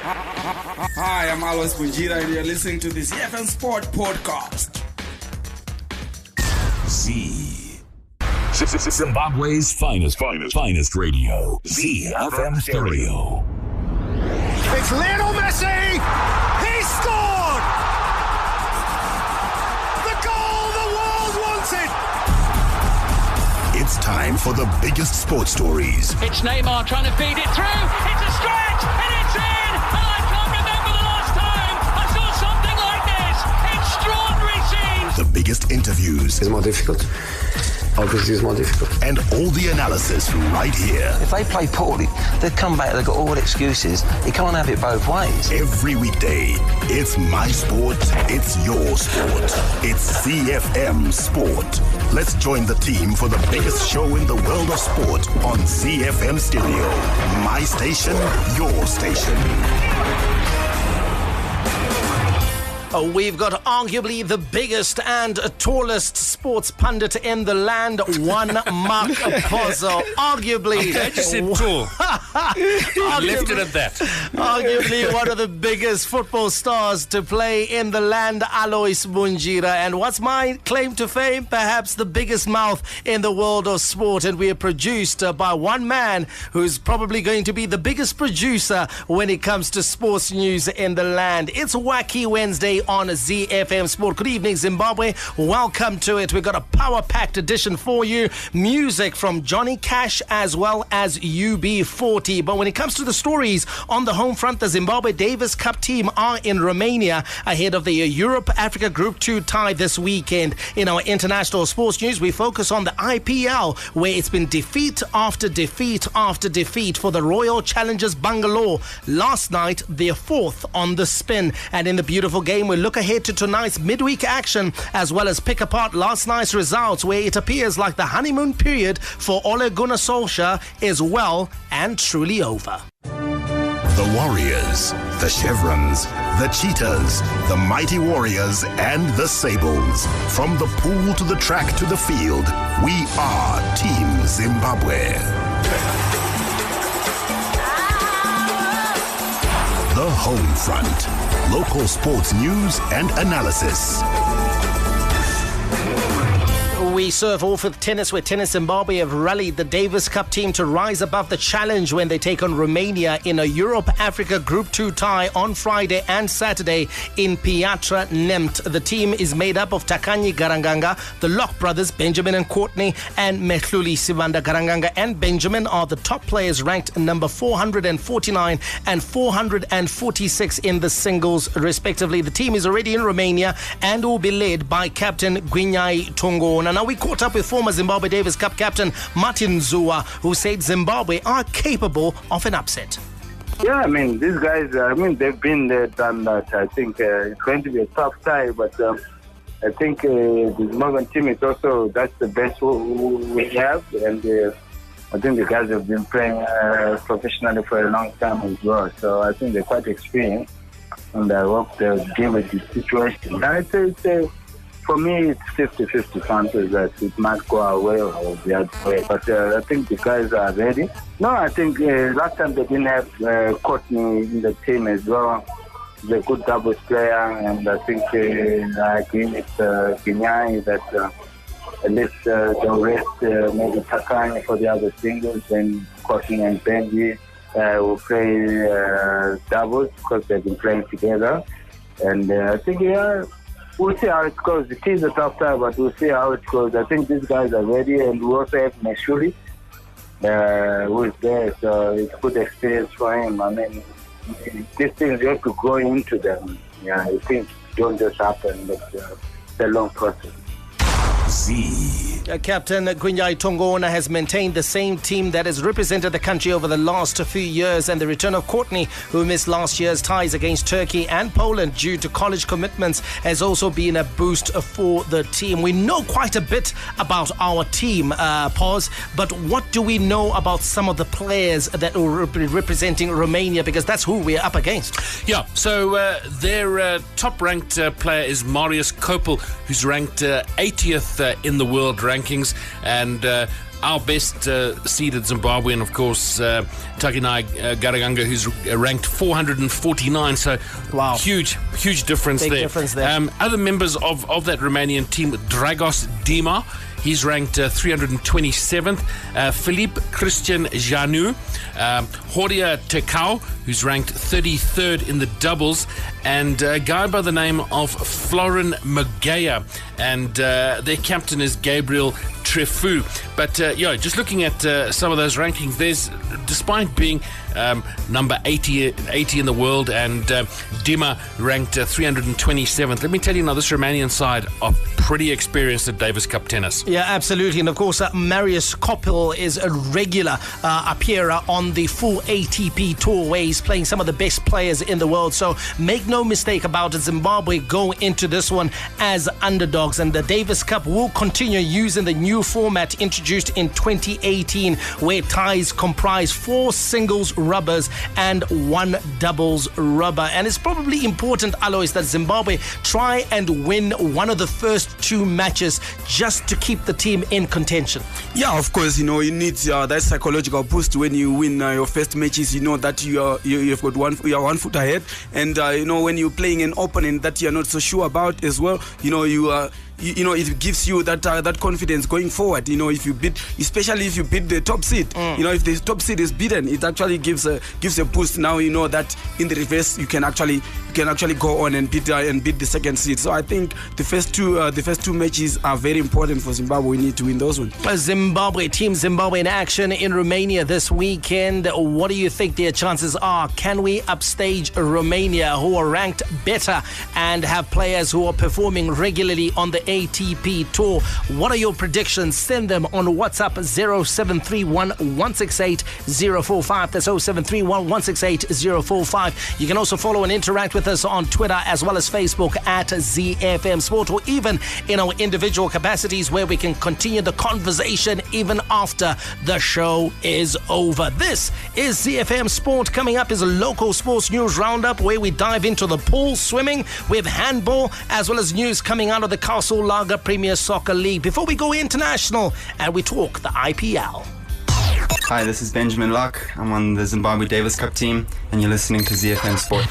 Hi, I'm Alois Bunjira and you're listening to the ZiFM Sport Podcast. Zimbabwe's finest radio. ZiFM Stereo. It's Lionel Messi! He scored! The goal the world wanted! It's time for the biggest sports stories. It's Neymar trying to feed it through. It's a stretch and it's in! And I can't remember the last time I saw something like this. Extraordinary scenes. The biggest interviews. It's more difficult. Obviously, it's more difficult. And all the analysis right here. If they play poorly, they come back, they've got all the excuses. You can't have it both ways. Every weekday, it's my sport, it's your sport. It's ZiFM Sport. Let's join the team for the biggest show in the world of sport on ZiFM Stereo. My station, your station. We've got arguably the biggest and tallest sports pundit in the land, one Mark Pozzo. Arguably. I just said tall. I left it at that. Arguably one of the biggest football stars to play in the land, Alois Bunjira. And what's my claim to fame? Perhaps the biggest mouth in the world of sport. And we are produced by one man who's probably going to be the biggest producer when it comes to sports news in the land. It's Wacky Wednesday on ZiFM Sport. Good evening, Zimbabwe. Welcome to it. We've got a power-packed edition for you. Music from Johnny Cash as well as UB40. But when it comes to the stories on the home front, the Zimbabwe Davis Cup team are in Romania ahead of the Europe-Africa Group 2 tie this weekend. In our international sports news, we focus on the IPL, where it's been defeat after defeat after defeat for the Royal Challengers Bangalore. Last night, their fourth on the spin. And in the beautiful game, we look ahead to tonight's midweek action as well as pick apart last night's results, where it appears like the honeymoon period for Ole Gunner Solskjaer is well and truly over. The Warriors, the Chevrons, the Cheetahs, the Mighty Warriors, and the Sables. From the pool to the track to the field, we are Team Zimbabwe. The Home Front. Local sports news and analysis. We serve off with tennis, where Tennis Zimbabwe have rallied the Davis Cup team to rise above the challenge when they take on Romania in a Europe-Africa Group 2 tie on Friday and Saturday in Piatra Nemt. The team is made up of Takanyi Garanganga, the Locke brothers, Benjamin and Courtney, and Mehluli Sivanda. Garanganga and Benjamin are the top players, ranked number 449 and 446 in the singles, respectively. The team is already in Romania and will be led by captain Gwinyai Tongona. Now, we caught up with former Zimbabwe Davis Cup captain Martin Zua, who said Zimbabwe are capable of an upset. Yeah, I mean, these guys, they've been there, done that. I think it's going to be a tough tie, but I think the Zimbabwean team is also, that's the best we have. And I think the guys have been playing professionally for a long time as well. So I think they're quite experienced. And I hope they'll deal with the situation. And I'd say, for me, it's 50-50 chances that it might go away or the other way. But I think the guys are ready. No, I think last time they didn't have Courtney in the team as well. He's a good doubles player, and I think I agree with Gwinyai that at least they'll rest maybe Takani for the other singles, and Courtney and Benji will play doubles because they've been playing together. And I think, we'll see how it goes. It is a tough time, but we'll see how it goes. I think these guys are ready, and we also have Mehluli, who is there, so it's a good experience for him. I mean, these things, you have to go into them. Yeah, things don't just happen, but it's a long process. Captain Gwinyai Tongona has maintained the same team that has represented the country over the last few years, and the return of Courtney, who missed last year's ties against Turkey and Poland due to college commitments, has also been a boost for the team. We know quite a bit about our team, Pause, but what do we know about some of the players that will be representing Romania, because that's who we're up against? Yeah, so their top-ranked player is Marius Kopel, who's ranked 80th in the world rankings, and our best seeded Zimbabwe, and of course Takinai Garaganga, who's ranked 449. So wow, huge difference Big there. Difference there. Other members of that Romanian team, Dragos Dima. He's ranked 327th. Philippe Christian Janu, Horia Tekau, who's ranked 33rd in the doubles, and a guy by the name of Florin Magaya, and their captain is Gabriel Trefu. But just looking at some of those rankings, there's, despite being number 80 in the world, and Dima ranked 327th. Let me tell you now, this Romanian side are pretty experienced at Davis Cup tennis. Yeah, absolutely. And of course, Marius Koppel is a regular appearer on the full ATP tour, where he's playing some of the best players in the world. So make no mistake about it, Zimbabwe go into this one as underdogs, and the Davis Cup will continue using the new format introduced in 2018, where ties comprise 4 singles rubbers and 1 doubles rubber. And it's probably important, Alois, that Zimbabwe try and win one of the first 2 matches just to keep the team in contention. Yeah, of course, you need that psychological boost when you win your first matches. You know that you've got you are 1 foot ahead, and when you're playing an opponent that you're not so sure about as well, it gives you that confidence going forward. If you beat, especially if you beat the top seed, if the top seed is beaten, it actually gives a boost. Now you know that in the reverse you can actually go on and beat the second seed. So I think the first two matches are very important for Zimbabwe. We need to win those ones. Team Zimbabwe in action in Romania this weekend. What do you think their chances are? Can we upstage Romania, who are ranked better and have players who are performing regularly on the ATP tour? What are your predictions? Send them on WhatsApp 0731 168 045. That's 0731 168 045. You can also follow and interact with us on Twitter as well as Facebook at ZiFM Sport, or even in our individual capacities, where we can continue the conversation even after the show is over. This is ZiFM Sport. Coming up is a local sports news roundup, where we dive into the pool swimming with handball, as well as news coming out of the Castle Lager Premier Soccer League, before we go international and we talk the IPL. Hi, this is Benjamin Locke. I'm on the Zimbabwe Davis Cup team, and you're listening to ZiFM Sport.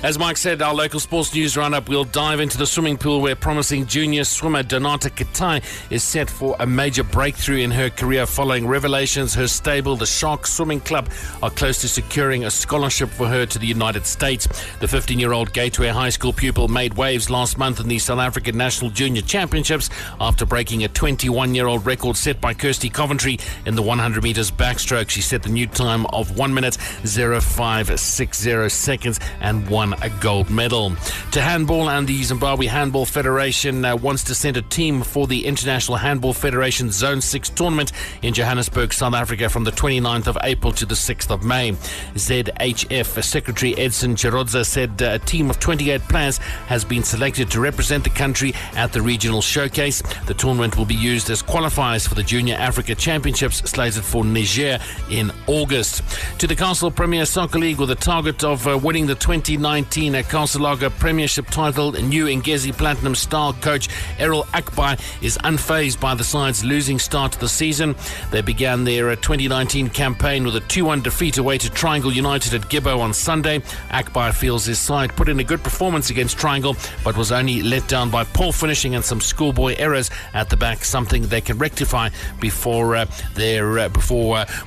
As Mike said, our local sports news roundup, we'll dive into the swimming pool, where promising junior swimmer Donata Katai is set for a major breakthrough in her career following revelations her stable, the Shark Swimming Club, are close to securing a scholarship for her to the United States. The 15-year-old Gateway High School pupil made waves last month in the South African National Junior Championships after breaking a 21-year-old record set by Kirsty Coventry in the 100 meters backstroke. She set the new time of 1 minute 0560 seconds and won a gold medal. To handball, and the Zimbabwe Handball Federation wants to send a team for the International Handball Federation Zone 6 tournament in Johannesburg, South Africa from the 29th of April to the 6th of May. ZHF Secretary Edson Chirodza said a team of 28 players has been selected to represent the country at the regional showcase. The tournament will be used as qualifiers for the Junior Africa Championships slated for Niger in August. To the Castle Premier Soccer League, with a target of winning the 2019 Castle Lager Premiership title, new Ngezi Platinum star coach Errol Akbai is unfazed by the side's losing start to the season. They began their 2019 campaign with a 2-1 defeat away to Triangle United at Gibbo on Sunday. Akbai feels his side put in a good performance against Triangle, but was only let down by poor finishing and some schoolboy errors at the back, something they can rectify before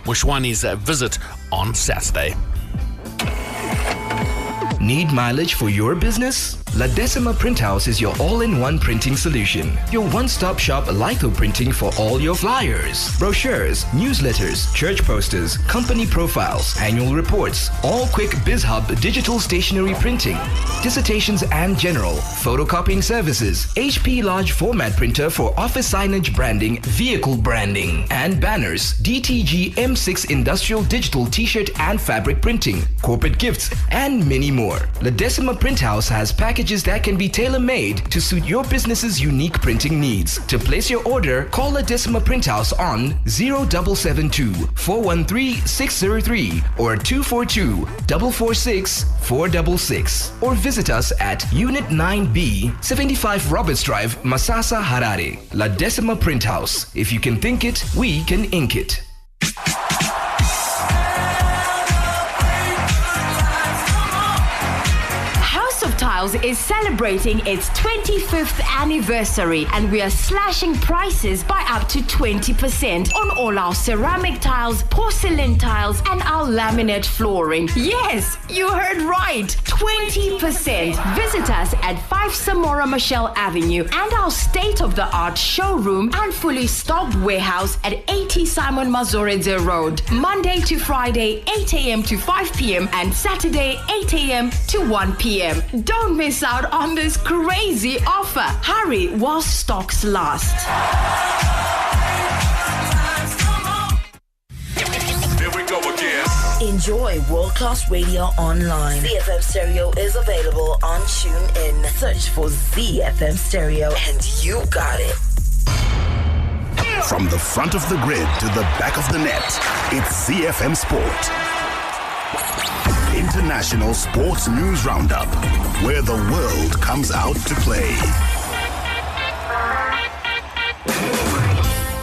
Mushwani's visit on Saturday. Need mileage for your business? La Decima Print House is your all-in-one printing solution. Your one-stop shop litho printing for all your flyers, brochures, newsletters, church posters, company profiles, annual reports, all quick BizHub digital stationery printing, dissertations and general, photocopying services, HP large format printer for office signage branding, vehicle branding, and banners, DTG M6 industrial digital t-shirt and fabric printing, corporate gifts, and many more. La Decima Print House has packaged packages that can be tailor-made to suit your business's unique printing needs. To place your order, call Ladesima Printhouse on 0772 413 603 or 242 446 466, or visit us at Unit 9B, 75 Roberts Drive, Masasa, Harare. Ladesima Printhouse. If you can think it, we can ink it. Tiles is celebrating its 25th anniversary, and we are slashing prices by up to 20% on all our ceramic tiles, porcelain tiles, and our laminate flooring. Yes, you heard right, 20%. Visit us at 5 Samora Machel Avenue and our state-of-the-art showroom and fully stocked warehouse at 80 Simon Mazoredze Road, Monday to Friday, 8 a.m. to 5 p.m. and Saturday, 8 a.m. to 1 p.m. Don't miss out on this crazy offer. Hurry while stocks last. Here we go again. Enjoy world-class radio online. ZiFM Stereo is available on TuneIn. Search for ZiFM Stereo and you got it. From the front of the grid to the back of the net, it's ZiFM Sport. International Sports News Roundup, where the world comes out to play.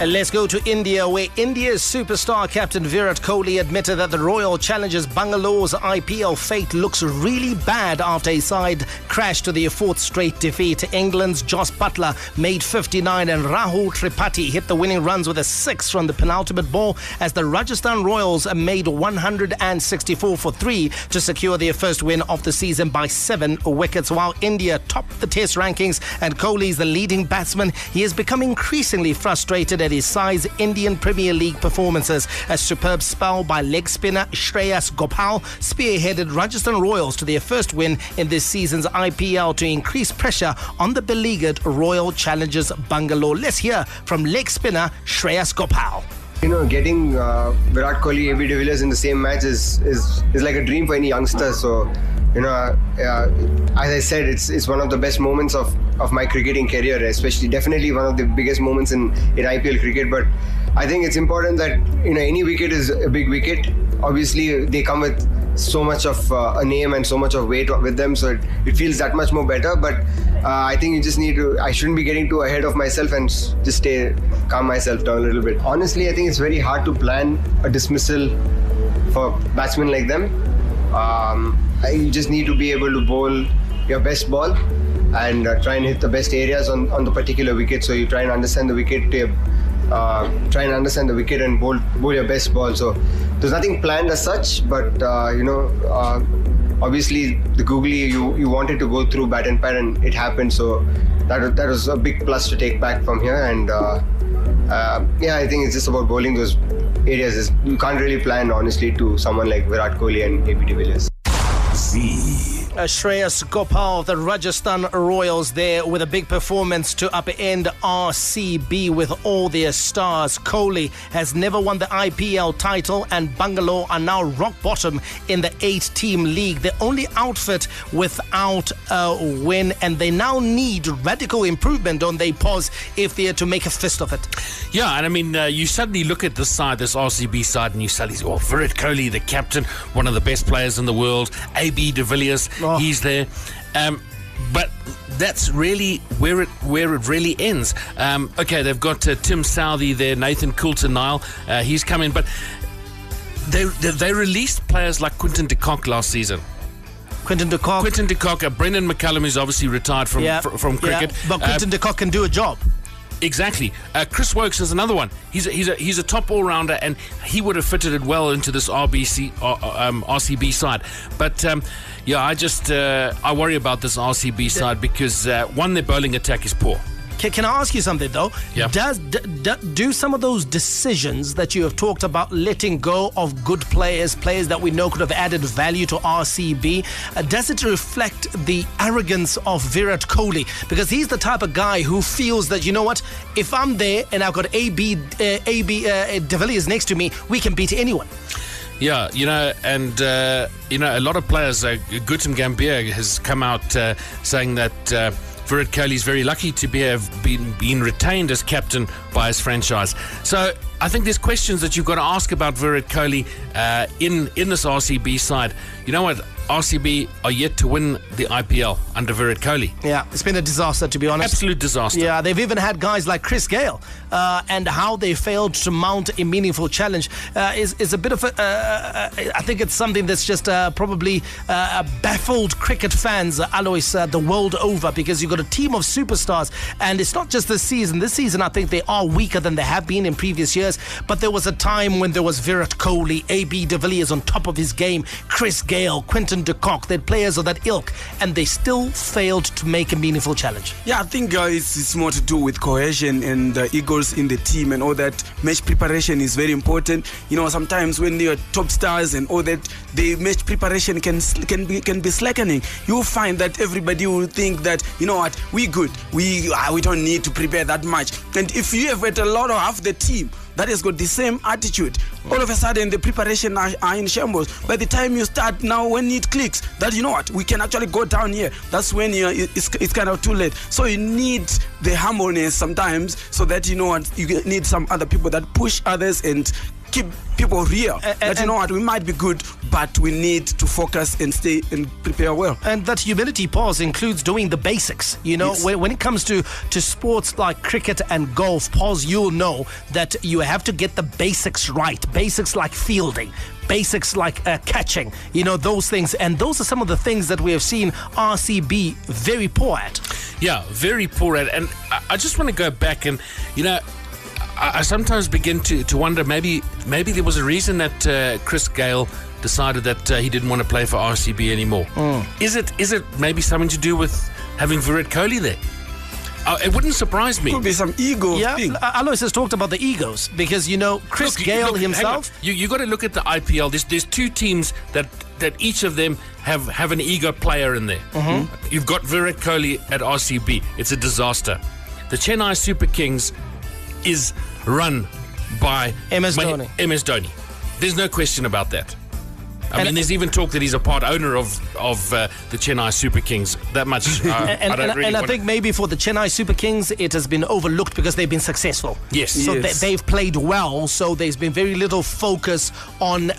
And let's go to India, where India's superstar captain Virat Kohli admitted that the Royal Challengers Bangalore's IPL fate looks really bad after a side crashed to their fourth straight defeat. England's Jos Buttler made 59 and Rahul Tripathi hit the winning runs with a 6 from the penultimate ball as the Rajasthan Royals made 164 for 3 to secure their first win of the season by 7 wickets. While India topped the test rankings and Kohli is the leading batsman, he has become increasingly frustrated at his side's Indian Premier League performances. A superb spell by leg spinner Shreyas Gopal spearheaded Rajasthan Royals to their first win in this season's IPL to increase pressure on the beleaguered Royal Challengers Bangalore. Let's hear from leg spinner Shreyas Gopal. You know, getting Virat Kohli, AB de Villiers in the same match is like a dream for any youngster. So, you know, as I said, it's one of the best moments of my cricketing career, especially definitely one of the biggest moments in IPL cricket. But I think it's important that, you know, any wicket is a big wicket. Obviously, they come with so much of a name and so much of weight with them, so it feels that much more better. But I think you just need to, I shouldn't be getting too ahead of myself and just calm myself down a little bit. Honestly, I think it's very hard to plan a dismissal for batsmen like them. You just need to be able to bowl your best ball and try and hit the best areas on the particular wicket. So you try and understand the wicket, and bowl your best ball. So there's nothing planned as such, but obviously the googly you wanted to go through bat and pad, and it happened. So that was a big plus to take back from here. And I think it's just about bowling those areas. You can't really plan honestly to someone like Virat Kohli and AB de Villiers. Shreyas Gopal, the Rajasthan Royals there with a big performance to upend RCB with all their stars. Kohli has never won the IPL title and Bangalore are now rock bottom in the 8-team league. The only outfit without a win, and they now need radical improvement on their pause if they are to make a fist of it. Yeah, and I mean, you suddenly look at this side, this RCB side, and you suddenly say, Virat Kohli, the captain, one of the best players in the world, AB de Villiers, he's there. But that's really where it really ends. Okay, they've got Tim Southee there, Nathan Coulter-Nile, he's come in, but they released players like Quinton de Kock last season. Quinton de Kock, Brendan McCullum, who's obviously retired from cricket. Yeah, but Quinton de Kock can do a job. Exactly. Chris Wokes is another one. He's a top all-rounder, and he would have fitted it well into this RCB side. But I worry about this RCB side because one, their bowling attack is poor. Can I ask you something though? Yeah. Do some of those decisions that you have talked about, letting go of good players that we know could have added value to RCB, does it reflect the arrogance of Virat Kohli? Because he's the type of guy who feels that, you know what, if I'm there and I've got AB de Villiers next to me, we can beat anyone. Yeah, and a lot of players, Gautam Gambhir has come out saying that Virat Kohli is very lucky to have been retained as captain by his franchise. So I think there's questions that you've got to ask about Virat Kohli in this RCB side. You know what? RCB are yet to win the IPL under Virat Kohli. Yeah, it's been a disaster, to be honest. Absolute disaster. Yeah, they've even had guys like Chris Gayle, and how they failed to mount a meaningful challenge is a bit of I think it's something that's just probably baffled cricket fans, Alois, the world over, because you've got a team of superstars, and it's not just this season. This season, I think they are weaker than they have been in previous years, but there was a time when there was Virat Kohli, AB de Villiers on top of his game, Chris Gayle, Quinton de Kock, they're players of that ilk, and they still failed to make a meaningful challenge. Yeah, I think it's more to do with cohesion and egos in the team and all that. Match preparation is very important. Sometimes when you're top stars and all that, the match preparation can be slackening. You'll find that everybody will think that, you know what, we good. We don't need to prepare that much. And if you have had a lot of half the team that has got the same attitude, all of a sudden the preparation are in shambles. By the time you start now, when it clicks that, you know what, we can actually go down here, that's when it's kind of too late. So you need the harmonies sometimes, so that, you know what, you need some other people that push others and keep people real. That, you know what, we might be good, but we need to focus and stay and prepare well. And that humility pause includes doing the basics. Yes. When it comes to sports like cricket and golf, pause, you'll know that you have to get the basics right. Basics like fielding, basics like catching, those things. And those are some of the things that we have seen RCB very poor at. Yeah, very poor at. And I just want to go back and, I sometimes begin to wonder, maybe there was a reason that Chris Gayle decided that he didn't want to play for RCB anymore. Is it maybe something to do with having Virat Kohli there? It wouldn't surprise me. Could be some ego thing. Alois has talked about the egos, because Chris Gayle himself. You got to look at the IPL. There's two teams that each of them have an ego player in there. Mm-hmm. You've got Virat Kohli at RCB. It's a disaster. The Chennai Super Kings is run by MS Dhoni. MS Dhoni. There's no question about that. I mean, there's even talk that he's a part owner of the Chennai Super Kings. That much, I think maybe for the Chennai Super Kings, it has been overlooked because they've been successful. Yes. So they've played well. So there's been very little focus on MS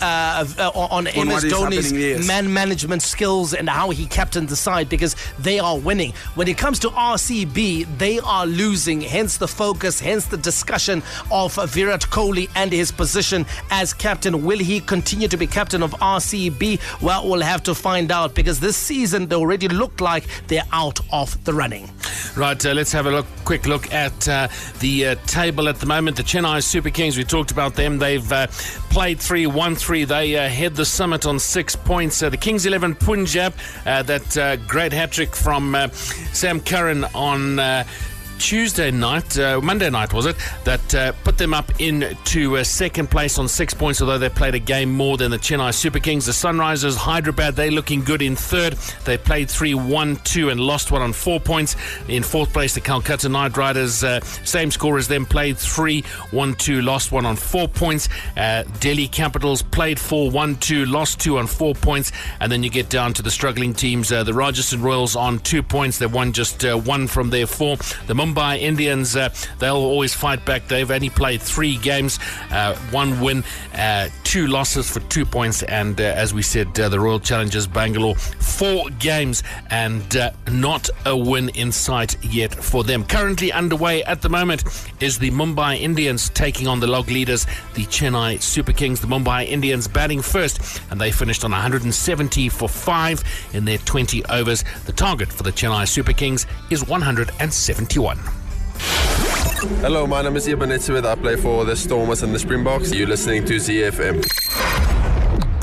Dhoni's man management skills and how he captained the side, because they are winning. When it comes to RCB, they are losing. Hence the focus, hence the discussion of Virat Kohli and his position as captain. Will he continue to be captain of RCB? Well, we'll have to find out, because this season they already looked like they're out of the running. Right, let's have a quick look at the table at the moment. The Chennai Super Kings, we talked about them. They've played 3, won 3. They head the summit on 6 points. The Kings 11 Punjab, that great hat-trick from Sam Curran on Monday night was it, that put them up into second place on 6 points, although they played a game more than the Chennai Super Kings. The Sunrisers Hyderabad, they're looking good in third. They played 3, won 2 and lost 1 on 4 points. In fourth place, the Calcutta Knight Riders, same score as them, played 3, won 2, lost 1 on 4 points. Delhi Capitals played 4, won 2, lost 2 on 4 points. And then you get down to the struggling teams, the Rajasthan Royals on 2 points. They won just 1 from their 4. The Mumbai Indians, they'll always fight back. They've only played 3 games, 1 win, 2 losses for 2 points. And as we said, the Royal Challengers Bangalore, 4 games and not a win in sight yet for them. Currently underway at the moment is the Mumbai Indians taking on the log leaders, the Chennai Super Kings. The Mumbai Indians batting first, and they finished on 170 for 5 in their 20 overs. The target for the Chennai Super Kings is 171. Hello, my name is Ibn Etzewith. I play for the Stormers and the Springboks. You're listening to ZiFM.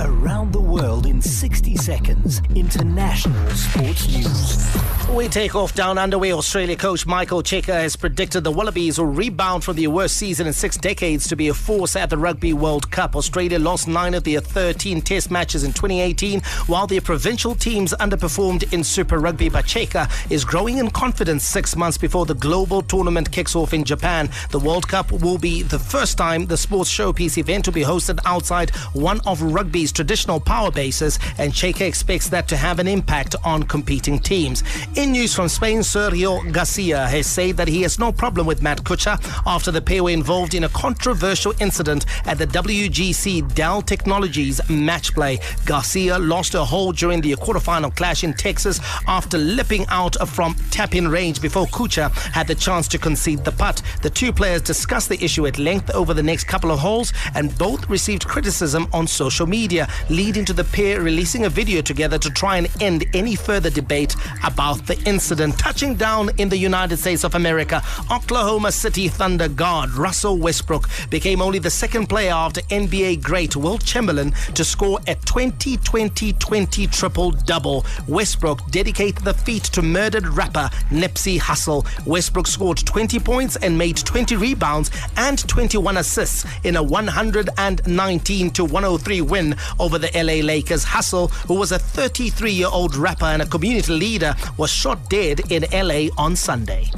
Around the world. world in 60 seconds. International sports news. We take off down underway. Australia coach Michael Cheika has predicted the Wallabies will rebound from their worst season in 6 decades to be a force at the Rugby World Cup. Australia lost 9 of their 13 test matches in 2018, while their provincial teams underperformed in Super Rugby. But Cheika is growing in confidence 6 months before the global tournament kicks off in Japan. The World Cup will be the first time the sports showpiece event will be hosted outside one of rugby's traditional power bases, and Cheika expects that to have an impact on competing teams. In news from Spain, Sergio Garcia has said that he has no problem with Matt Kuchar after the pair were involved in a controversial incident at the WGC Dell Technologies match play. Garcia lost a hole during the quarterfinal clash in Texas after lipping out from tap-in range before Kuchar had the chance to concede the putt. The two players discussed the issue at length over the next couple of holes, and both received criticism on social media, leading to the pair releasing a video together to try and end any further debate about the incident. Touching down in the United States of America, Oklahoma City Thunder guard Russell Westbrook became only the second player after NBA great Wilt Chamberlain to score a 20-20-20 triple-double. Westbrook dedicated the feat to murdered rapper Nipsey Hussle. Westbrook scored 20 points and made 20 rebounds and 21 assists in a 119-103 win over the LA Lakers. Hussle, who was a 33-year-old rapper and a community leader, was shot dead in LA on Sunday.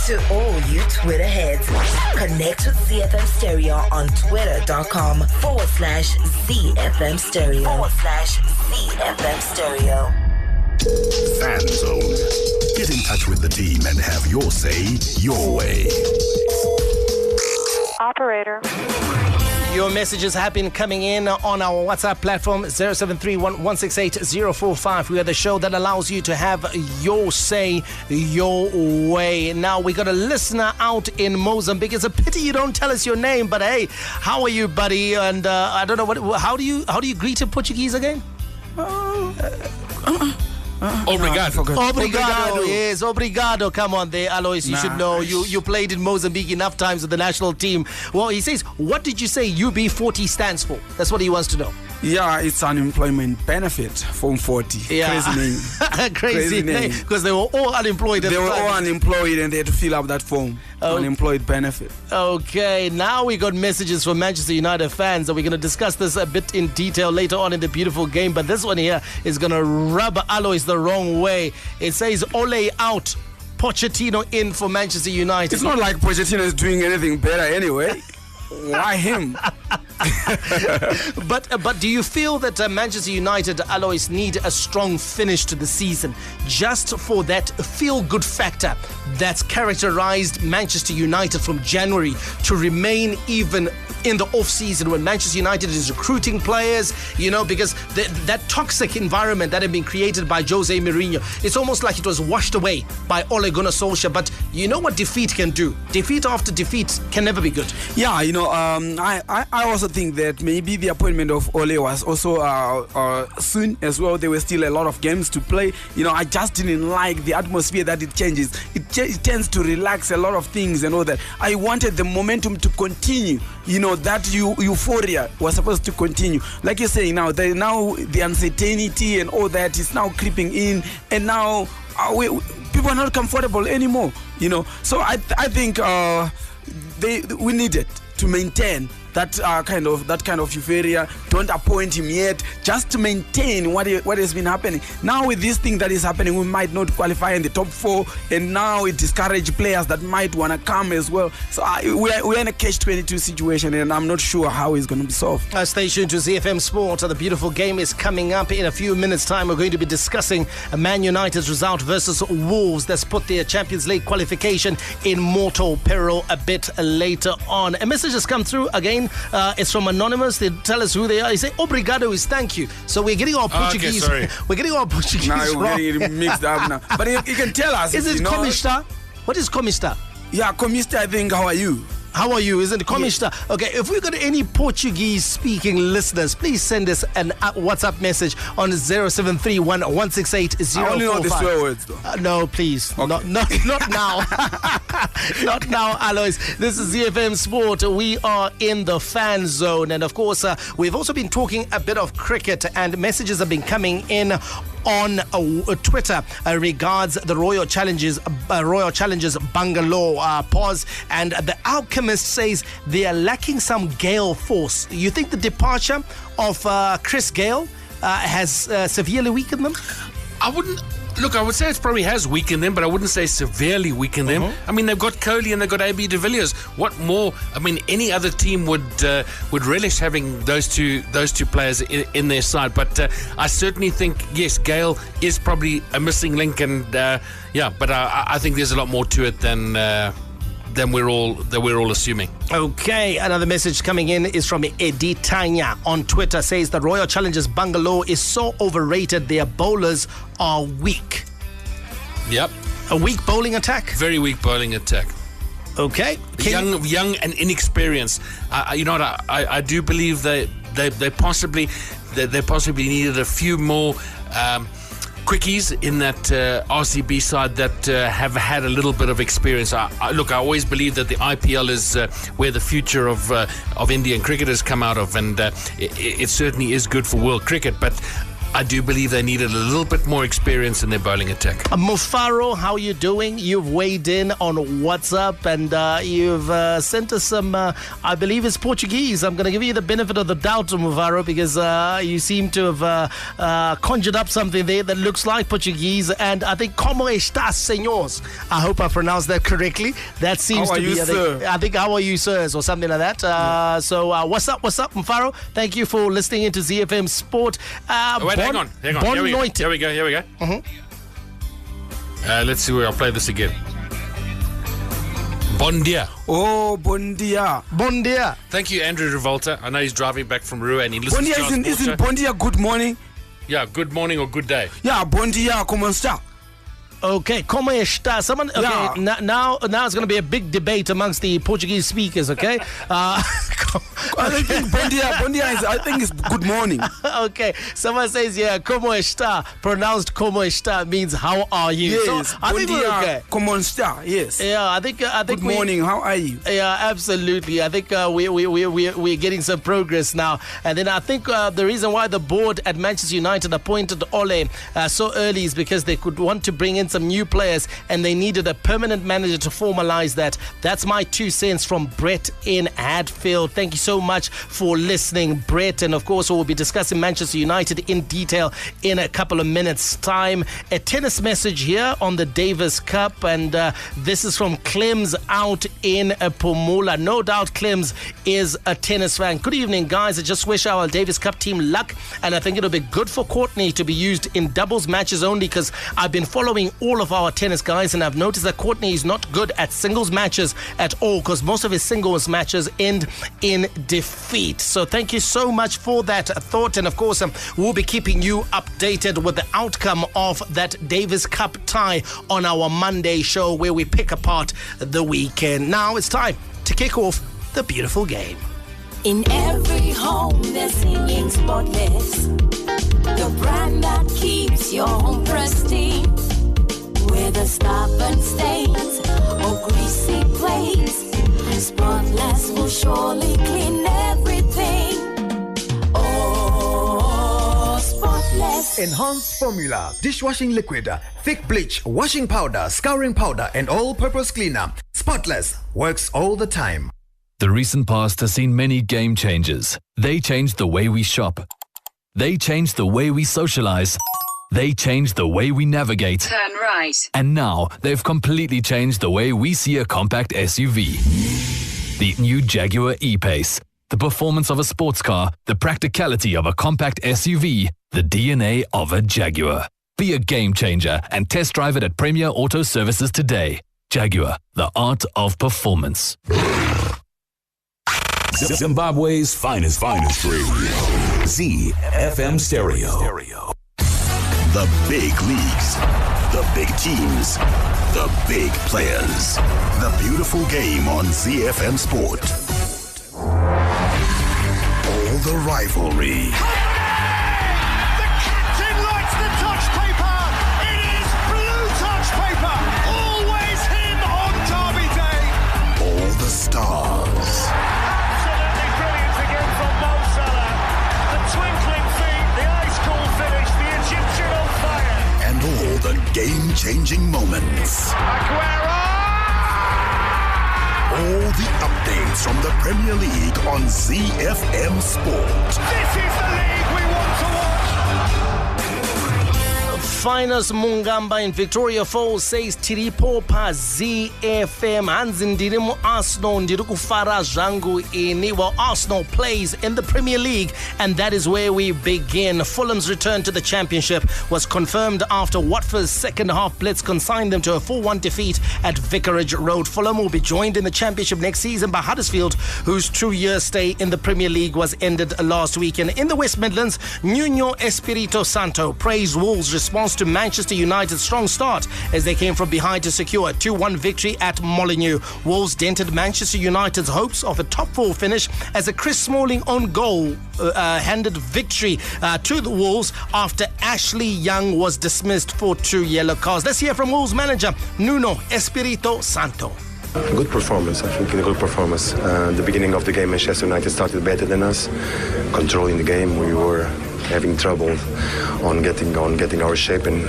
To all you Twitter heads, connect with ZiFM Stereo on twitter.com/ZiFM Stereo /ZiFM Stereo. Fan Zone. Get in touch with the team and have your say your way. Operator. Your messages have been coming in on our WhatsApp platform 0731168045. We are the show that allows you to have your say your way. Now we got a listener out in Mozambique. It's a pity you don't tell us your name, but hey, how are you, buddy? And I don't know how do you greet in Portuguese again? Obrigado. Obrigado. Yes, obrigado. Come on there, Alois. You should know. You played in Mozambique enough times with the national team. Well, he says, what did you say UB40 stands for? That's what he wants to know. Yeah, it's unemployment benefit, Form 40. Yeah. Crazy name. Crazy name. Because they were all unemployed. They were all unemployed and they had to fill up that form. Unemployed benefit. Okay, now we got messages from Manchester United fans, and we're going to discuss this a bit in detail later on in the beautiful game. But this one here is going to rub Alois the wrong way. It says Ole out, Pochettino in for Manchester United. It's not like Pochettino is doing anything better anyway. Why him? But do you feel that Manchester United, Alois, need a strong finish to the season just for that feel-good factor that's characterized Manchester United from January to remain even in the off-season when Manchester United is recruiting players, you know, because that toxic environment that had been created by Jose Mourinho, it's almost like it was washed away by Ole Gunner Solskjaer. But you know what defeat can do? Defeat after defeat can never be good. Yeah, you know, I also think that maybe the appointment of Ole was also soon as well. There were still a lot of games to play. You know, I just didn't like the atmosphere that it changes. It tends to relax a lot of things and all that. I wanted the momentum to continue. You know, that euphoria was supposed to continue. Like you're saying now, the uncertainty and all that is now creeping in, and now people are not comfortable anymore. You know, so I think we needed to maintain that kind of euphoria. Don't appoint him yet, just to maintain what has been happening. Now with this thing that is happening, we might not qualify in the top 4, and now it discourages players that might want to come as well. So we're in a catch-22 situation, and I'm not sure how it's going to be solved. Stay tuned to ZiFM Sport. The beautiful game is coming up in a few minutes' time. We're going to be discussing Man United's result versus Wolves that's put their Champions League qualification in mortal peril a bit later on. A message has come through again. It's from Anonymous. They tell us who they are. They say obrigado is thank you. So we're getting our Portuguese. Okay, we're getting our Portuguese wrong. We're getting it mixed up now. But you can tell us. Is it comista? What is comista? Yeah, comista, I think. How are you? How are you? Isn't it? Komishta. Okay, if we've got any Portuguese-speaking listeners, please send us an WhatsApp message on 0731-168-045. I only know the swear words, though. No, please. Okay. Not now. Not now, Alois. This is ZiFM Sport. We are in the fan zone. And, of course, we've also been talking a bit of cricket, and messages have been coming in on Twitter regards the Royal Challengers Bangalore pause, and the Alchemist says they are lacking some Gale force. You think the departure of Chris Gale has severely weakened them? I would say it probably has weakened them, but I wouldn't say severely weakened them. I mean, they've got Kohli and they've got AB de Villiers. What more? I mean, any other team would relish having those two players in their side. But I certainly think, yes, Gale is probably a missing link, and but I think there's a lot more to it than we're all assuming. Okay, another message coming in is from Eddie Tanya on Twitter. Says the Royal Challengers Bangalore is so overrated. Their bowlers are weak. Yep. A weak bowling attack? Very weak bowling attack. Okay. Young and inexperienced. You know what? I do believe they possibly needed a few more quickies in that RCB side that have had a little bit of experience. I always believe that the IPL is where the future of Indian cricket has come out of, and it certainly is good for world cricket, but I do believe they needed a little bit more experience in their bowling attack. Mufaro, how are you doing? You've weighed in on WhatsApp, and you've sent us some, I believe it's Portuguese. I'm going to give you the benefit of the doubt, Mufaro, because you seem to have conjured up something there that looks like Portuguese, and I think como estas, señores? I hope I pronounced that correctly. That seems to be, I think how are you, sirs, or something like that. So what's up, Mufaro? Thank you for listening into ZiFM Sport. Hang on. Here we go. Mm-hmm. Let's see where I'll play this again. Bon dia. Oh, bon dia. Bon dia. Thank you, Andrew Revolta. I know he's driving back from Rua and he listens to our sports show. Isn't bon dia good morning? Yeah, good morning or good day. Yeah, bon dia, como está? Okay, como está? Someone. Okay, yeah. Now it's going to be a big debate amongst the Portuguese speakers. Okay. I think bon dia is, I think it's good morning. Okay, someone says como está, pronounced como está means how are you? Yes, so I think we're okay. Como está? Yes. Yeah, I think good morning. How are you? Yeah, absolutely. I think we're getting some progress now, and then I think the reason why the board at Manchester United appointed Ole so early is because they could want to bring in some new players, and they needed a permanent manager to formalize that. That's my 2 cents from Brett in Hadfield. Thank you so much for listening, Brett. And of course, we'll be discussing Manchester United in detail in a couple of minutes' time. A tennis message here on the Davis Cup, and this is from Clems out in Pomula. No doubt Clems is a tennis fan. Good evening, guys. I just wish our Davis Cup team luck, and I think it'll be good for Courtney to be used in doubles matches only, because I've been following all of our tennis guys, and I've noticed that Courtney is not good at singles matches at all, because most of his singles matches end in defeat. So thank you so much for that thought, and of course we'll be keeping you updated with the outcome of that Davis Cup tie on our Monday show, where we pick apart the weekend. Now it's time to kick off the beautiful game. In every home they're singing Spotless, the brand that keeps your home pristine. Whether stubborn stains or greasy plates, Spotless will surely clean everything. Oh, Spotless. Enhanced formula, dishwashing liquid, thick bleach, washing powder, scouring powder, and all-purpose cleaner. Spotless works all the time. The recent past has seen many game changers. They changed the way we shop. They changed the way we socialize. They changed the way we navigate. Turn right. And now they've completely changed the way we see a compact SUV. The new Jaguar E-Pace. The performance of a sports car, the practicality of a compact SUV, the DNA of a Jaguar. Be a game changer and test drive it at Premier Auto Services today. Jaguar, the art of performance. Zimbabwe's finest radio. ZiFM Stereo. The big leagues, The big teams, the big players. The beautiful game on ZiFM Sport. All the rivalry. The captain likes the touch paper. It is blue touch paper. Always him on Derby Day. All the stars. Absolutely brilliant again from Mo Salah. The twinkling feet, the ice cold finish, the Egyptian on fire. And all the game-changing moments. Aguero! All the updates from the Premier League on ZiFM Sport. This is the league we want to watch. Finest Mungamba in Victoria Falls says Tiripopa ZiFM hanzi ndiri Arsenal ndiri kufara zvangu ini. Well, Arsenal plays in the Premier League, and that is where we begin. Fulham's return to the Championship was confirmed after Watford's second half blitz consigned them to a 4-1 defeat at Vicarage Road. Fulham will be joined in the Championship next season by Huddersfield, whose 2-year stay in the Premier League was ended last weekend. In the West Midlands, Nuno Espirito Santo praised Wolves' response to Manchester United's strong start as they came from behind to secure a 2-1 victory at Molineux. Wolves dented Manchester United's hopes of a top 4 finish as a Chris Smalling own goal handed victory to the Wolves after Ashley Young was dismissed for 2 yellow cards. Let's hear from Wolves manager Nuno Espirito Santo. Good performance, I think. A good performance. The beginning of the game, Manchester United started better than us, controlling the game. We were having trouble on getting our shape, and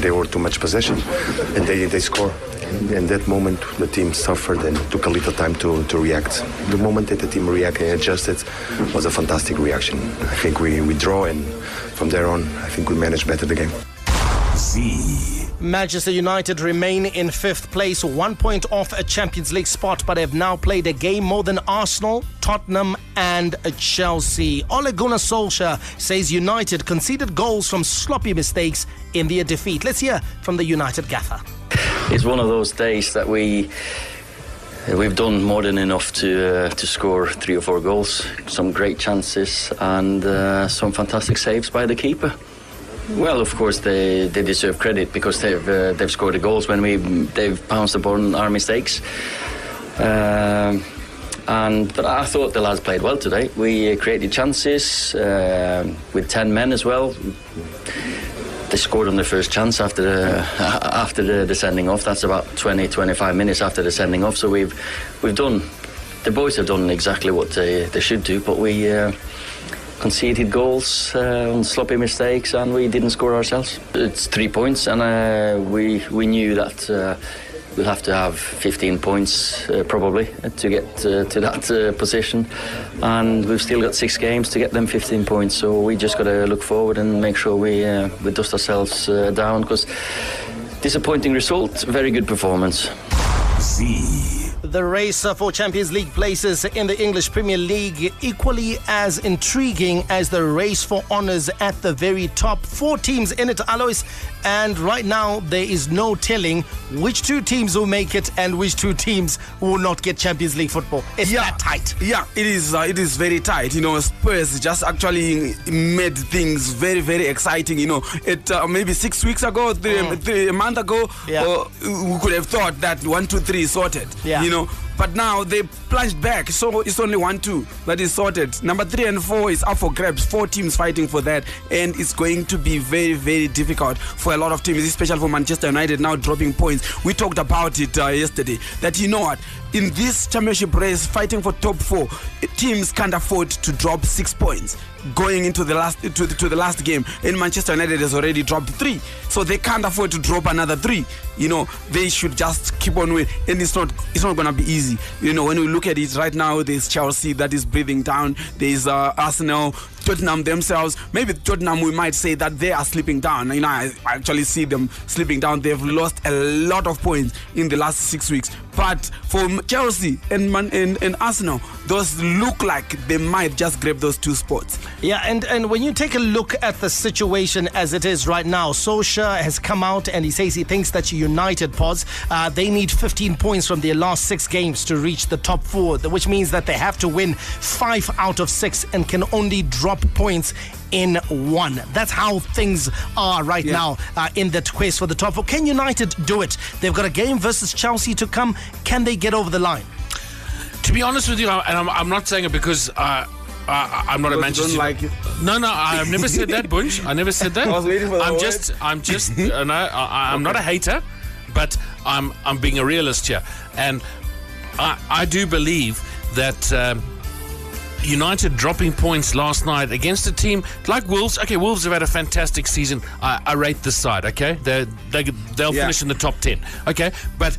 they were too much possession, and they score. In that moment, the team suffered and took a little time to react. The moment that the team reacted and adjusted was a fantastic reaction. I think we draw, and from there on, I think we managed better the game. Manchester United remain in 5th place, 1 point off a Champions League spot, but have now played a game more than Arsenal, Tottenham and Chelsea. Ole Gunner Solskjaer says United conceded goals from sloppy mistakes in their defeat. Let's hear from the United gaffer. It's one of those days that we've done more than enough to score 3 or 4 goals, some great chances and some fantastic saves by the keeper. Well, of course, they deserve credit because they've scored the goals when they've pounced upon our mistakes. But I thought the lads played well today. We created chances with 10 men as well. They scored on their first chance after the sending off. That's about 20-25 minutes after the sending off. So we've done. The boys have done exactly what they should do, but we conceded goals on sloppy mistakes, and we didn't score ourselves. It's 3 points, and we knew that we'll have to have 15 points probably to get to that position, and we've still got 6 games to get them 15 points. So we just got to look forward and make sure we dust ourselves down, because disappointing result, very good performance. The race for Champions League places in the English Premier League equally as intriguing as the race for honours at the very top. 4 teams in it, Alois, and right now there is no telling which 2 teams will make it and which 2 teams will not get Champions League football. It's that tight. Yeah, it is very tight. You know, Spurs just actually made things very, very exciting. You know, maybe 6 weeks ago, a month ago, we could have thought that 1, 2, 3 is sorted. Yeah. You know, but now they plunged back, so it's only 1, 2 that is sorted. Number 3 and 4 is up for grabs. 4 teams fighting for that, and it's going to be very, very difficult for a lot of teams, especially for Manchester United now dropping points. We talked about it yesterday, that you know what, in this championship race, fighting for top 4, teams can't afford to drop 6 points going into the last to the last game. And Manchester United has already dropped 3, so they can't afford to drop another 3. You know, they should just keep on winning, and it's not going to be easy. You know, when we look at it right now, there's Chelsea that is breathing down. There's Arsenal, Tottenham themselves. Maybe Tottenham, we might say that they are slipping down. You know, I actually see them slipping down. They've lost a lot of points in the last 6 weeks. But for Chelsea and Arsenal, those look like they might just grab those 2 spots. Yeah, and when you take a look at the situation as it is right now, Solskjaer has come out and he says he thinks that United, they need 15 points from their last 6 games to reach the top 4, which means that they have to win 5 out of 6 and can only drop drop points in one. That's how things are right now in that quest for the top four. Can United do it? They've got a game versus Chelsea to come. Can they get over the line? To be honest with you, and I'm not saying it because I'm not a Manchester. Don't like it. No, I've never said that, Bunch. I never said that. I was waiting for the I'm just. I'm not a hater, but I'm being a realist here, and I do believe that. United dropping points last night against a team like Wolves. Okay, Wolves have had a fantastic season. I rate this side. Okay, they'll finish in the top 10. Okay, but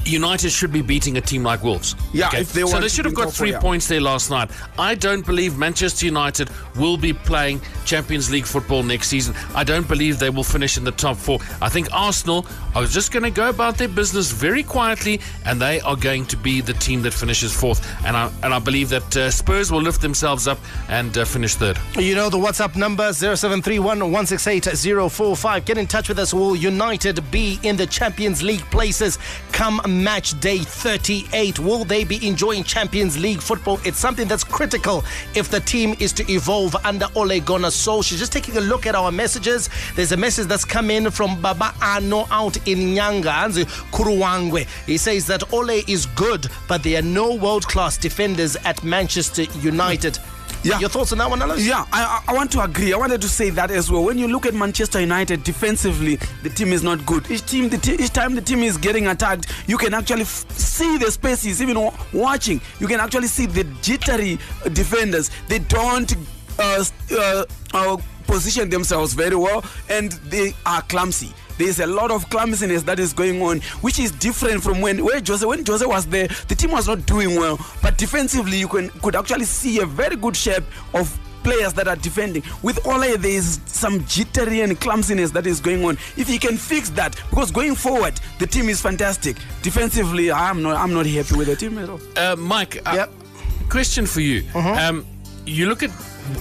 United should be beating a team like Wolves. Yeah, okay? if they so they should have got 3 points there last night. I don't believe Manchester United will be playing Champions League football next season. I don't believe they will finish in the top 4. I think Arsenal are just going to go about their business very quietly, and they are going to be the team that finishes 4th. And I believe that Spurs will lift themselves up and finish 3rd. You know the WhatsApp number 0731 168 045. Get in touch with us. Will United be in the Champions League places come match day 38? Will they be enjoying Champions League football? It's something that's critical if the team is to evolve under Ole Gunner Solskjaer. Just taking a look at our messages. There's a message that's come in from Baba Ano out in Nyanga, Kuruwangwe. He says that Ole is good, but there are no world-class defenders at Manchester United. Yeah. Your thoughts on that one, Alan? Yeah, I want to agree. I wanted to say that as well. When you look at Manchester United defensively, the team is not good. Each time the team is getting attacked, you can actually see the spaces. Even watching, you can actually see the jittery defenders. They don't position themselves very well, and they are clumsy. There's a lot of clumsiness that is going on, which is different from when Jose was there. The team was not doing well, but defensively you could actually see a very good shape of players that are defending. With Ole, there is some jittery and clumsiness that is going on. If he can fix that, because going forward the team is fantastic. Defensively, I'm not happy with the team at all. Mike, question for you. You look at.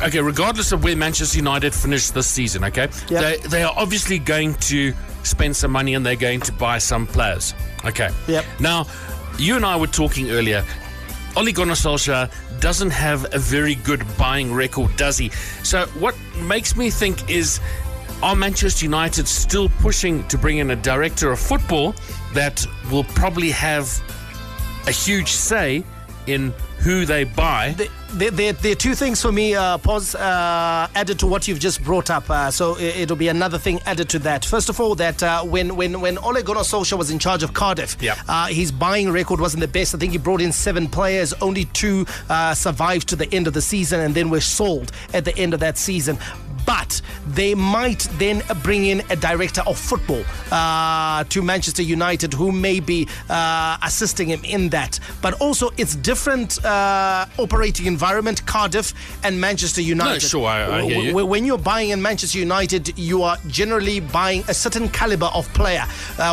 Okay, regardless of where Manchester United finish this season, okay, they are obviously going to spend some money and they're going to buy some players. Okay. Now, you and I were talking earlier. Ole Gunner Solskjaer doesn't have a very good buying record, does he? So what makes me think is, are Manchester United still pushing to bring in a director of football that will probably have a huge say in who they buy? There are two things for me, Pause, added to what you've just brought up. So it'll be another thing added to that. First of all, that when Ole Gunner Solskjaer was in charge of Cardiff, his buying record wasn't the best. I think he brought in 7 players, only 2 survived to the end of the season and then were sold at the end of that season. But they might then bring in a director of football to Manchester United who may be assisting him in that. But also, it's different operating environment, Cardiff and Manchester United. No, sure, I hear you. When you're buying in Manchester United, you are generally buying a certain caliber of player.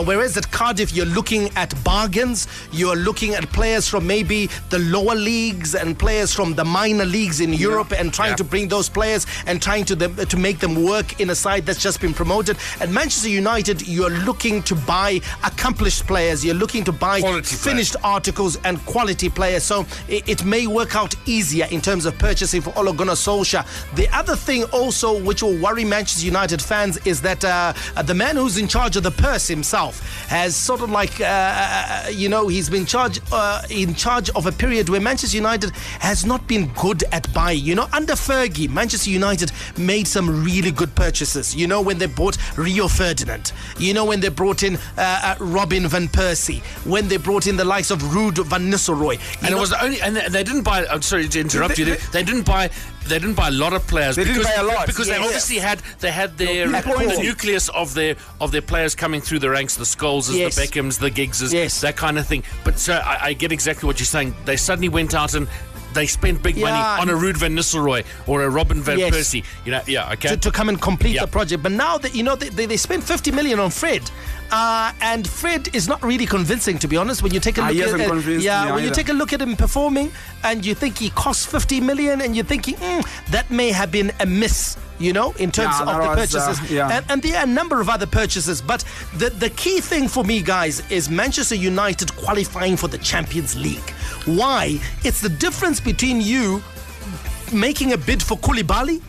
Whereas at Cardiff, you're looking at bargains. You're looking at players from maybe the lower leagues and players from the minor leagues in Europe and trying to bring those players and trying to make them work in a side that's just been promoted. At Manchester United, you're looking to buy accomplished players. You're looking to buy finished articles and quality players. So it may work out easier in terms of purchasing for Ole Gunner Solskjaer. The other thing also which will worry Manchester United fans is that the man who's in charge of the purse himself has sort of like, he's been in charge of a period where Manchester United has not been good at buying. Under Fergie, Manchester United made some really good purchases. When they bought Rio Ferdinand, when they brought in Robin van Persie, when they brought in the likes of Ruud van Nistelrooy. And it was only, and they didn't buy. I'm sorry to interrupt you. They didn't buy a lot of players. They didn't buy a lot because they obviously had their the nucleus of their players coming through the ranks, the Scholeses, the Beckhams, the Giggses, that kind of thing. But so I get exactly what you're saying. They suddenly went out and they spent big money on a Ruud van Nistelrooy or a Robin van Persie. Okay. To come and complete the project. But now that they spent 50 million on Fred. And Fred is not really convincing, to be honest. When you take a look you take a look at him performing, and you think he costs 50 million, and you're thinking that may have been a miss. In terms of the purchases. And there are a number of other purchases. But the key thing for me, guys, is Manchester United qualifying for the Champions League. Why? It's the difference between you making a bid for Koulibaly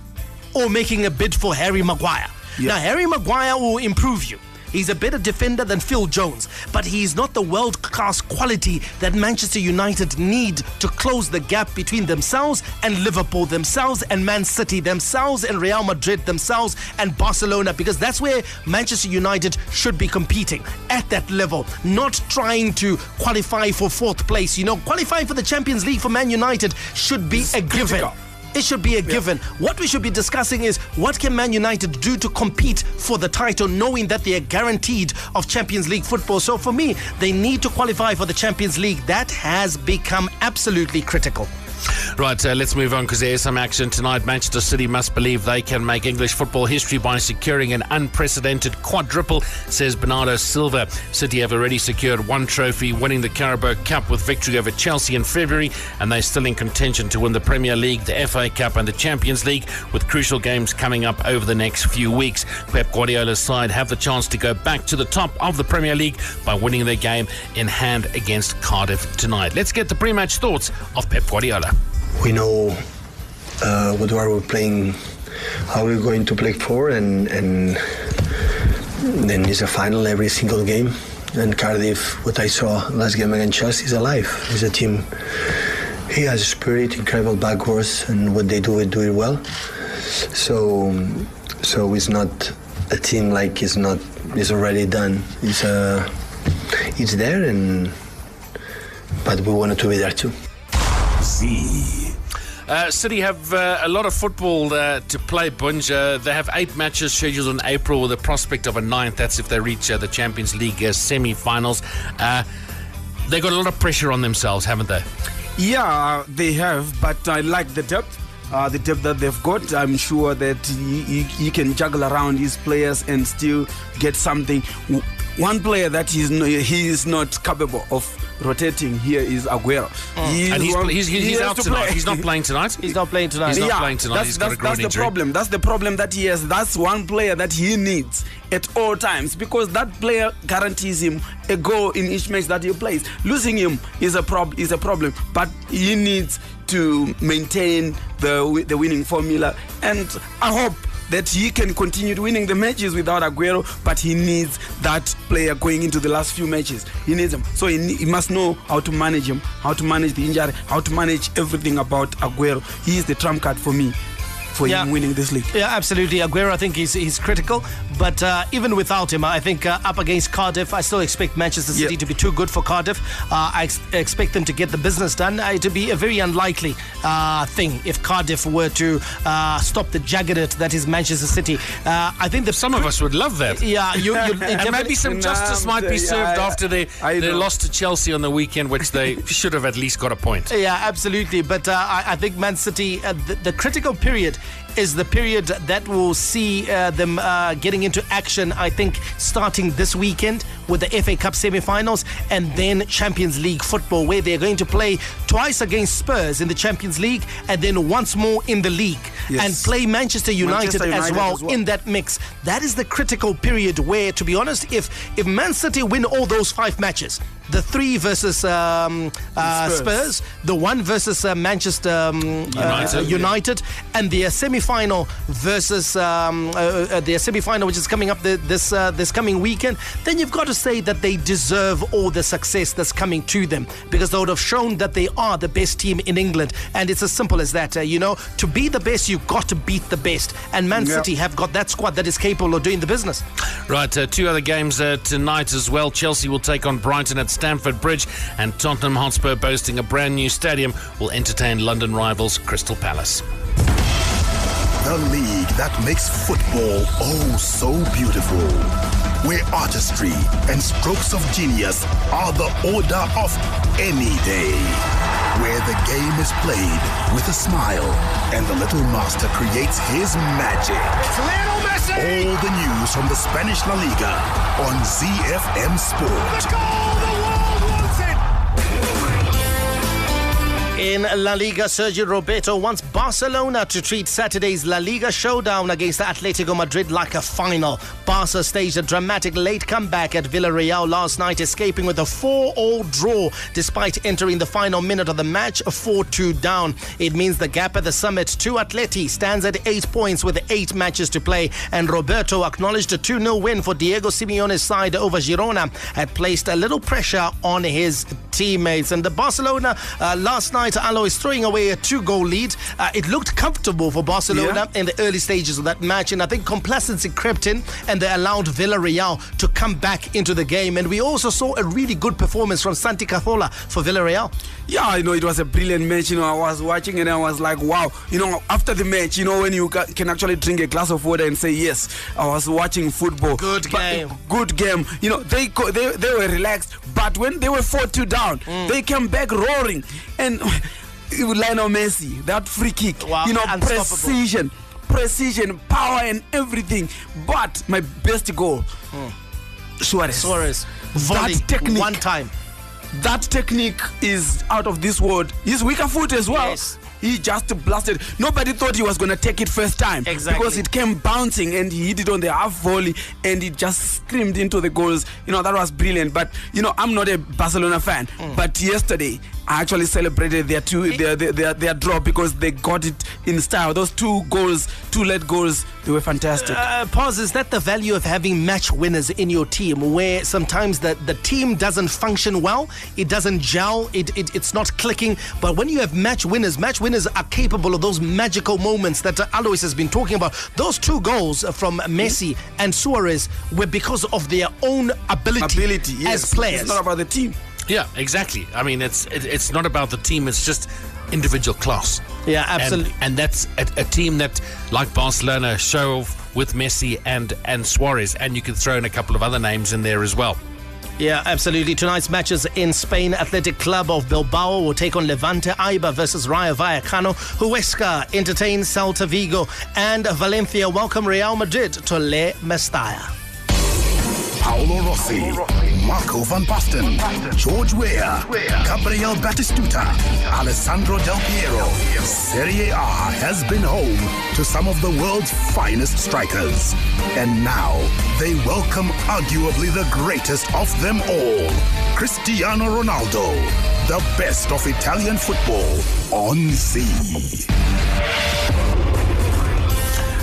or making a bid for Harry Maguire. Now, Harry Maguire will improve you. He's a better defender than Phil Jones, but he's not the world-class quality that Manchester United need to close the gap between themselves and Liverpool themselves and Man City themselves and Real Madrid themselves and Barcelona, because that's where Manchester United should be competing at that level, not trying to qualify for fourth place. You know, qualifying for the Champions League for Man United should be a given. It should be a given. What we should be discussing is what can Man United do to compete for the title, knowing that they are guaranteed of Champions League football. So for me, they need to qualify for the Champions League. That has become absolutely critical. Right, let's move on because there is some action tonight. Manchester City must believe they can make English football history by securing an unprecedented quadruple, says Bernardo Silva. City have already secured one trophy, winning the Carabao Cup with victory over Chelsea in February, and they're still in contention to win the Premier League, the FA Cup and the Champions League, with crucial games coming up over the next few weeks. Pep Guardiola's side have the chance to go back to the top of the Premier League by winning their game in hand against Cardiff tonight. Let's get the pre-match thoughts of Pep Guardiola. We know what are we playing, how we're going to play for, and then it's a final every single game. And Cardiff, what I saw last game against Chelsea, is alive. It's a team. He has a spirit, incredible backwards, and what they do it well. So it's not a team like it's already done. It's there, but we wanted to be there too. City have a lot of football to play, Bunj. They have 8 matches scheduled in April with a prospect of a 9th. That's if they reach the Champions League semi-finals. They got a lot of pressure on themselves, haven't they? Yeah, they have, but I like the depth. The depth that they've got. I'm sure that he can juggle around his players and still get something. One player that he is not capable of rotating here is Aguero. He's out tonight. He's not playing tonight. He's not playing tonight. He's not playing tonight. He's got a groin injury. That's the problem that he has. That's one player that he needs at all times, because that player guarantees him a goal in each match that he plays. Losing him is a problem, but he needs to maintain the winning formula, and I hope that he can continue winning the matches without Aguero, but he needs that player going into the last few matches. He needs him. So he must know how to manage him, how to manage the injury, how to manage everything about Aguero. He is the trump card for me, for him winning this league. Yeah, absolutely. Aguero, I think he's critical, but even without him, I think up against Cardiff, I still expect Manchester City to be too good for Cardiff. I expect them to get the business done. It would be a very unlikely thing if Cardiff were to stop the juggernaut that is Manchester City. I think that some of us would love that. Yeah, and maybe some justice might be served after they lost to Chelsea on the weekend, which they should have at least got a point. Yeah, absolutely. But I think Man City, the critical period is the period that will see them getting into action, I think, starting this weekend with the FA Cup semi-finals and then Champions League football, where they're going to play twice against Spurs in the Champions League and then once more in the league, and play Manchester United as well in that mix. That is the critical period where, to be honest, if Man City win all those 5 matches, the 3 versus Spurs, the 1 versus Manchester United, and the semi-final versus the semi-final, which is coming up this coming weekend, then you've got to say that they deserve all the success that's coming to them, because they would have shown that they are the best team in England, and it's as simple as that. To be the best, you've got to beat the best, and Man City have got that squad that is capable of doing the business. Right, 2 other games tonight as well. Chelsea will take on Brighton at Stamford Bridge, and Tottenham Hotspur, boasting a brand new stadium, will entertain London rivals Crystal Palace. The league that makes football oh so beautiful, where artistry and strokes of genius are the order of any day, where the game is played with a smile and the little master creates his magic. It's Lionel Messi! All the news from the Spanish La Liga on ZiFM Sport. The goal the world wants it! In La Liga, Sergio Roberto wants Barcelona to treat Saturday's La Liga showdown against Atletico Madrid like a final. Barca staged a dramatic late comeback at Villarreal last night, escaping with a 4-4 draw despite entering the final minute of the match 4-2 down. It means the gap at the summit to Atleti stands at 8 points with 8 matches to play, and Roberto acknowledged a 2-0 win for Diego Simeone's side over Girona had placed a little pressure on his teammates. And the Barcelona last night, Alois throwing away a 2-goal lead. It looked comfortable for Barcelona in the early stages of that match, and I think complacency crept in and they allowed Villarreal to come back into the game. And we also saw a really good performance from Santi Cazorla for Villarreal. Yeah, it was a brilliant match. I was watching and I was like, wow. After the match, when you can actually drink a glass of water and say, yes, I was watching football. Good game. Good game. They were relaxed, but when they were 4-2 down, they came back roaring. And Lionel Messi, that free kick, wow, precision, power and everything. But my best goal, Suarez. Volley, that technique. One time. That technique is out of this world. His weaker foot as well. Yes. He just blasted. Nobody thought he was going to take it first time. Exactly. Because it came bouncing and he hit it on the half volley and it just screamed into the goals. That was brilliant. But, I'm not a Barcelona fan. But yesterday, I actually celebrated their draw because they got it in style. Those 2 late goals, they were fantastic. Pause, is that the value of having match winners in your team, where sometimes the team doesn't function well, it doesn't gel, it's not clicking, but when you have match winners are capable of those magical moments that Alois has been talking about. Those 2 goals from Messi and Suarez were because of their own ability yes. as players. It's not about the team. Yeah, exactly. I mean, it's not about the team. It's just individual class. Yeah, absolutely. And that's a team that, like Barcelona, show off with Messi and Suarez. And you can throw in a couple of other names in there as well. Yeah, absolutely. Tonight's matches in Spain, Athletic Club of Bilbao will take on Levante. Eibar versus Rayo Vallecano. Huesca entertains Celta Vigo. And Valencia welcome Real Madrid to Le Mestalla. Paolo Rossi, Marco van Basten, George Weah, Gabriel Batistuta, Alessandro Del Piero. Serie A has been home to some of the world's finest strikers. And now they welcome arguably the greatest of them all, Cristiano Ronaldo, the best of Italian football on Z.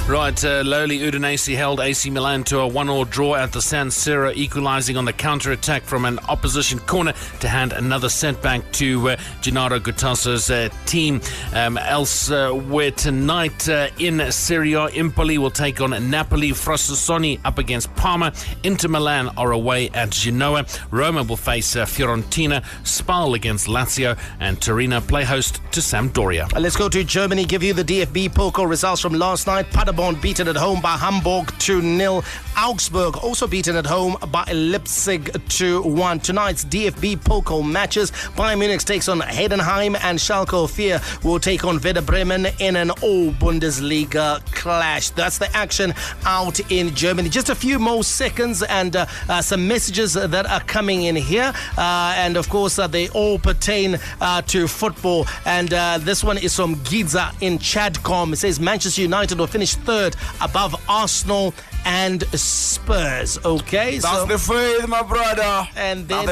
Right, lowly Udinese held AC Milan to a 1-1 draw at the San Siro, equalising on the counter-attack from an opposition corner to hand another setback to Gennaro Gattuso's team. Elsewhere tonight in Serie A, Empoli will take on Napoli, Frosinone up against Parma, Inter Milan are away at Genoa, Roma will face Fiorentina, Spal against Lazio, and Torino play host to Sampdoria. Let's go to Germany, give you the DFB Pokal results from last night. Paderborn beaten at home by Hamburg 2-0. Augsburg also beaten at home by Leipzig 2-1. Tonight's DFB Pokal matches: Bayern Munich takes on Heidenheim and Schalke 04 will take on Werder Bremen in an all-Bundesliga clash. That's the action out in Germany. Just a few more seconds and some messages that are coming in here. And of course, they all pertain to football. And this one is from Giza in Chadcom. It says Manchester United will finish third above Arsenal and Spurs. Okay, that's the faith, my brother. And then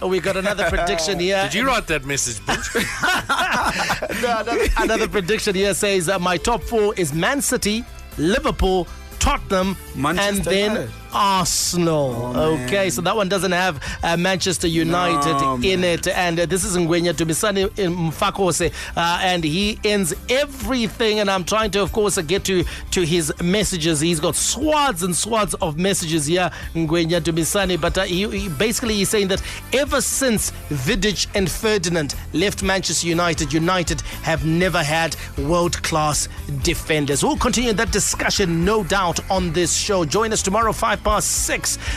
we got another prediction here. Did you write that message, bitch? No, another prediction here says my top 4 is Man City, Liverpool, Tottenham, and then Arsenal. Okay, so that one doesn't have Manchester United in it. And this is Ngwenya Dumisani Mfakose, and he ends everything. And I'm trying to, of course, get to his messages. He's got swaths and swaths of messages here, Ngwenya Dumisani. But he's saying that ever since Vidic and Ferdinand left Manchester United, United have never had world-class defenders. We'll continue that discussion, no doubt, on this show. Join us tomorrow, 6:05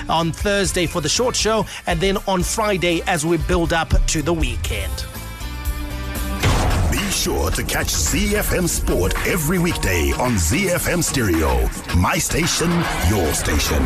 on Thursday for the short show, and then on Friday as we build up to the weekend. Be sure to catch ZiFM Sport every weekday on ZiFM Stereo. My station, your station.